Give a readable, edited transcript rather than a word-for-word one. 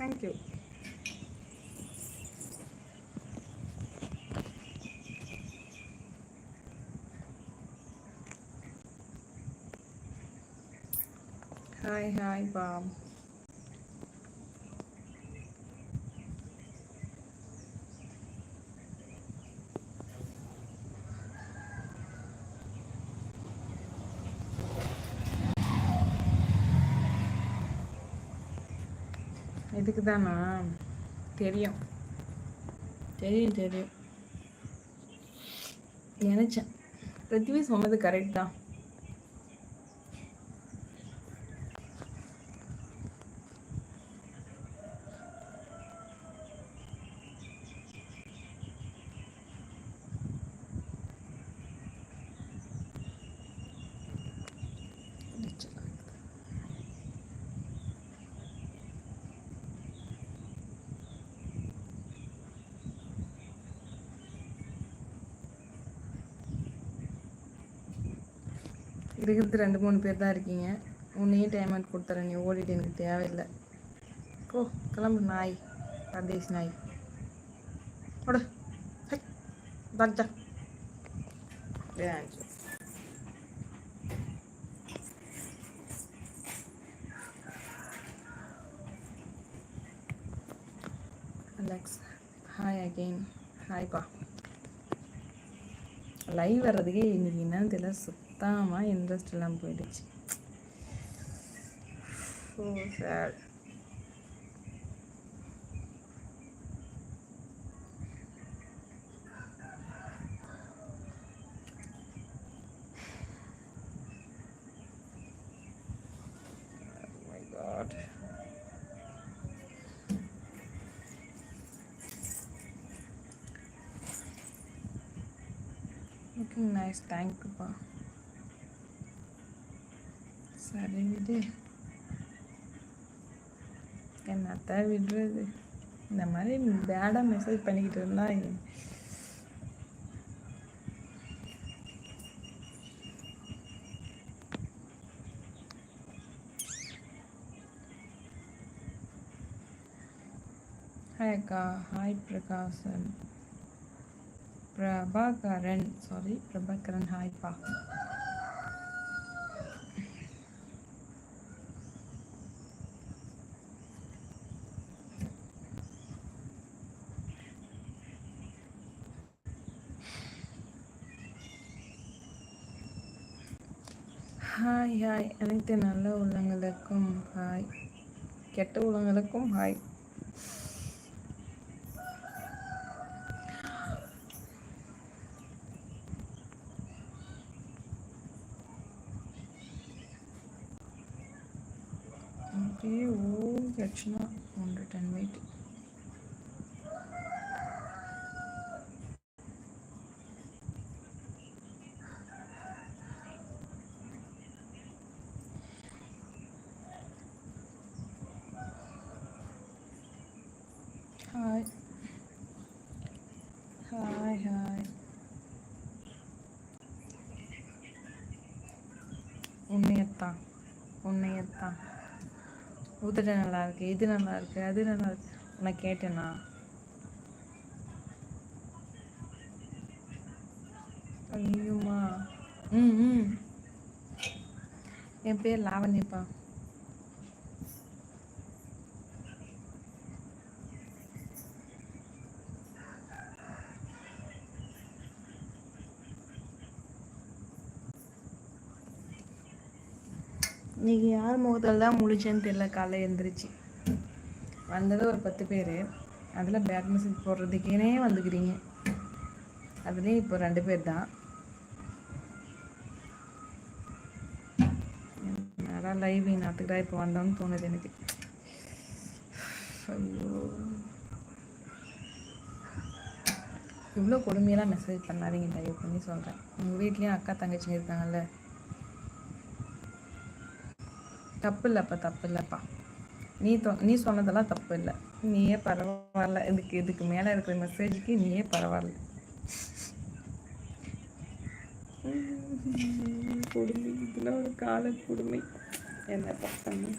Thank you. Hi hi பா. இதுக்கு தானா? தெரியும் தெரியும் தெரியும் நினச்சேன். பிருத்திவி சொன்னது கரெக்ட் தான். இருக்கிறது 2-3 பேர் தான் இருக்கீங்க. உன்னையும் டைம் அவுட் கொடுத்துறேன். நீ ஓடிட்டு எனக்கு தேவையில்லை. ஓ கிளம்பு நாய், பரதேசி நாய். ஓட பாக்ஜா. Alex hi again. ஹாய்ப்பா. லைவ் வர்றதுக்கே இன்னைக்கு என்னன்னு தெரியல, சுத்தமாக இன்ட்ரெஸ்ட் எல்லாம் போயிடுச்சு. So sad. Looking nice. தேங்க்யூப்பா. சரி விடு, என்னத்த விடுறது. இந்த மாதிரி பேடாக மெசேஜ் பண்ணிக்கிட்டு இருந்தா ஹாய் அக்கா. ஹாய் பிரகாசன். பிரபாகரன், சாரி பிரபாகரன். ஹாய்ப்பா. Hi hi. அனைத்து நல்ல உள்ளங்களுக்கும் ஹாய், கெட்ட உள்ளங்களுக்கும் ஹாய். அப்படியே ஓடிச்சுன்னா 110 வெயிட். Hi hi hi. உன்னையத்தான் உதட நல்லா இருக்கு, இது நல்லா இருக்கு, அது நல்லா இருக்கு. உனக்கு கேட்டேனா? ஐயோமா. ம் என் பேர் லாவண்யப்பா. இன்றைக்கி யார் முகத்தில் தான் முழிச்சேன்னு தெரியல. காலைல எழுந்திரிச்சு வந்தது ஒரு 10 பேர். அதில் பேக் மெசேஜ் போடுறதுக்கேனே வந்துக்கிறீங்க. அதுலேயும் இப்போ 2 பேர் தான். அதான் லைவ் நாட்டுக்கு தான் இப்போ வந்தோன்னு தோணுது எனக்கு. ஐயோ, இவ்வளோ கொடுமையெல்லாம் மெசேஜ் பண்ணாதீங்க, தயவு பண்ணி சொல்கிறேன். உங்கள் வீட்லேயும் அக்கா தங்கச்சிங்க இருக்காங்கல்ல. தப்பு இல்லைப்பா. நீ சொன்னதெல்லாம் தப்பு இல்லை. நீயே பரவாயில்ல. இதுக்கு மேலே இருக்கிற மெசேஜுக்கு நீயே பரவாயில்ல. கொடுமை, இதெல்லாம் ஒரு கால கொடுமை. என்ன பண்ண.